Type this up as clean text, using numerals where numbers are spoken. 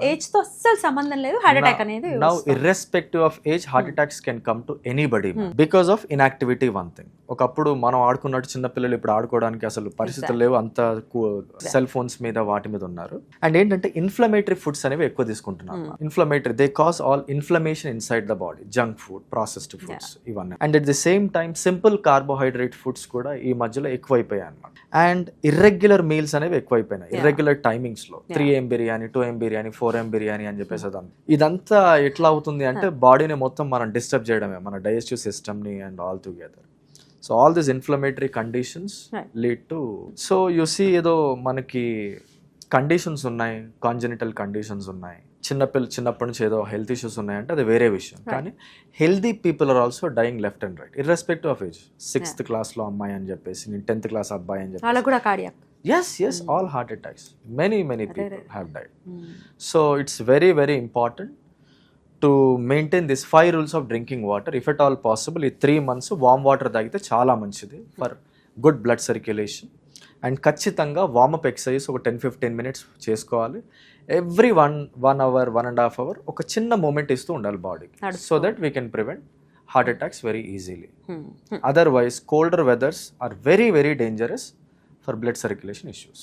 Age తో అస్సలు సంబంధం లేదు హార్ట్ అటాక్ అనేది now irrespective of age heart attacks can come to anybody because of inactivity. One thing, ఒకప్పుడు మనం ఆడుకున్నట్టు చిన్న పిల్లలు ఇప్పుడు ఆడుకోవడానికి అసలు పరిస్థితులు లేవు, అంత సెల్ ఫోన్స్ మీద వాటి మీద ఉన్నారు. అండ్ ఏంటంటే ఇన్ఫ్లమేటరీ ఫుడ్స్ అనేవి ఎక్కువ తీసుకుంటున్నారు. Inflammatory, they cause all inflammation inside the body, junk food, processed foods ఇవన్నీ. And at the same time simple carbohydrate foods కూడా ఈ మధ్యలో ఎక్కువైపోయాయి అన్నమాట. అండ్ ఇర్రెగ్యులర్ మీల్స్ అనేవి ఎక్కువైపోయినాయి, ఇర్రెగ్యులర్ టైమింగ్స్ లో 3 AM biryani, 2 AM biryani, 4 AM biryani అని చెప్పేసి ఇదంతా ఎట్లా అవుతుంది అంటే బాడీని మొత్తం మనం డిస్టర్బ్ చేయడమే, మన డైజెస్టివ్ సిస్టమ్ ని and all together. So all this inflammatory conditions lead to, so you see ఏదో మనకి కండిషన్స్ ఉన్నాయి, కాంజెనిటల్ కండిషన్స్ ఉన్నాయి, చిన్నప్పటి నుంచి ఏదో హెల్త్ ఇష్యూస్ ఉన్నాయంటే అది వేరే విషయం. కానీ healthy people are also dying left and right irrespective of age. 6th క్లాస్లో అమ్మాయి అని చెప్పేసి, 10th క్లాస్ అబ్బాయి అని చెప్పేసి. Yes, all heart attacks. Many people have died. So it's very, very important to maintain these 5 rules of drinking water. If at all possible, ఈ 3 months warm water తాగితే చాలా మంచిది for good blood circulation. And ఖచ్చితంగా warm up exercise ఒక 10-15 minutes చేసుకోవాలి. Every 1 hour, 1.5 hour ఒక చిన్న moment ఇస్తూ ఉండాలి బాడీకి, so that we can prevent heart attacks very easily. Otherwise colder weathers are very, very dangerous for blood circulation issues.